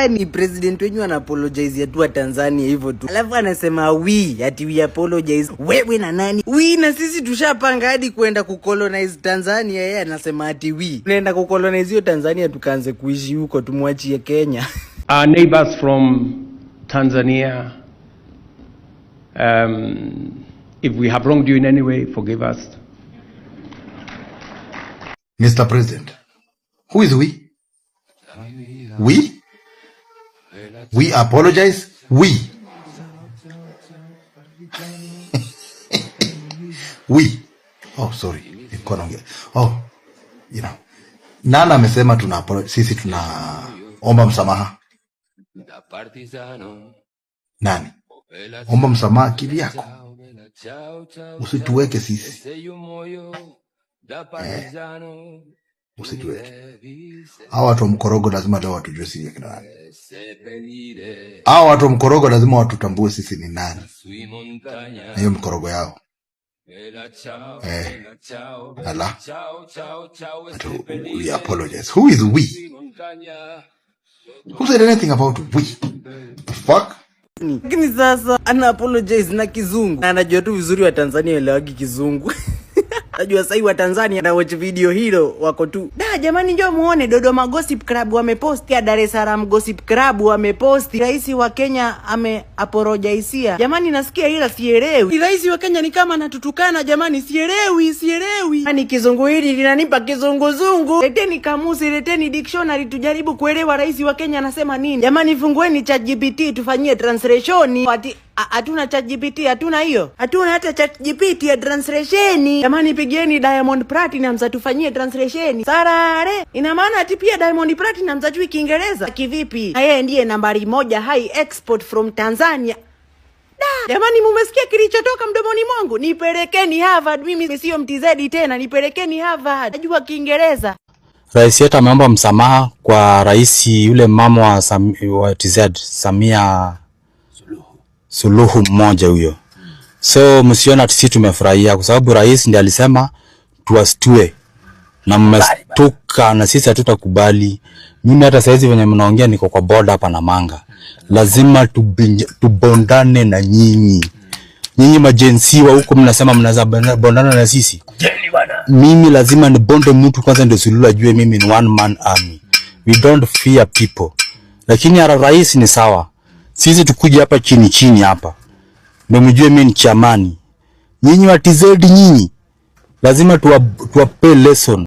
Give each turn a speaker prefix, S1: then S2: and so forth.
S1: gani? President wenyu ana apologize ya tu wa Tanzania hivyo tu. Alafu anasema ati we apologize. Wewe na nani? Na sisi tushapanga hadi kwenda kukolonize Tanzania. Yeye anasema ati tunaenda kukolonize hiyo Tanzania tukaanze kuishi huko tumwachie Kenya.
S2: Our neighbors from Tanzania, if we have wronged you in any way, forgive us.
S3: Mr. President, who is we? We apologize? We. Oh, sorry. Oh, Nana amesema sisi tunaomba msamaha. Nani? Omba msamaha kivyako. Usituweke sisi. Usituweke. Hawa watu wa mkorogo lazima leo watujue sisi kina nani. Hawa watu wa mkorogo lazima watutambue sisi ni nani. Na hiyo mkorogo yao. We apologize. Who is we? Who said anything about we? The fuck?
S1: Lakini sasa ana apologize na kizungu. Na anajua tu vizuri wa Tanzania elewagi kizungu. Najua sasa wa Tanzania na watch video hilo wako tu. Jamani njoo muone Dodoma Gossip Club wamepost ya Dar es Salaam Gossip Club wamepost rais wa Kenya apologize. Jamani nasikia ila sielewi. Rais wa Kenya ni kama anatutukana jamani sielewi. Yaani kizungu hili linanipa kizunguzungu. Leteni kamusi, leteni dictionary tujaribu kuelewa rais wa Kenya anasema nini. Jamani fungueni ChatGPT tufanyie translation. Hatuna ChatGPT, hatuna hiyo. Hatuna hata ChatGPT ya translation. Jamani pigieni Diamond Platinum atufanyie translation. Sarare. Ina maana ati pia Diamond Platinum hajui Kiingereza. Kivipi? Yeye ndiye nambari 1 high export from Tanzania. Jamani mumesikia kilichotoka mdomoni mwangu? Nipelekeni Harvard, mimi sio MTZ tena, nipelekeni Harvard. Najua Kiingereza.
S4: Rais yetu ameomba msamaha kwa rais yule mama wa TZ Samia Suluhu mmoja huyo. So msiona ati sisi tumefurahia kwa sababu rais ndiye alisema tuwastue. Na mmestuka na sisi hatutakubali. Mimi hata saizi venye mnaongea niko kwa border hapa na Manga. Lazima tubondane na nyinyi. Nyinyi majensi wa huko mnasema mnaweza bondana na sisi. Mimi lazima nibonde mtu kwanza ndio Suluhu ajue mimi ni one man army. We don't fear people. Lakini ara rais ni sawa. Sisi tukuje hapa chini hapa. Ndio mjue mimi ni chamani. Nyinyi wa TZ nyinyi lazima tuwape lesson.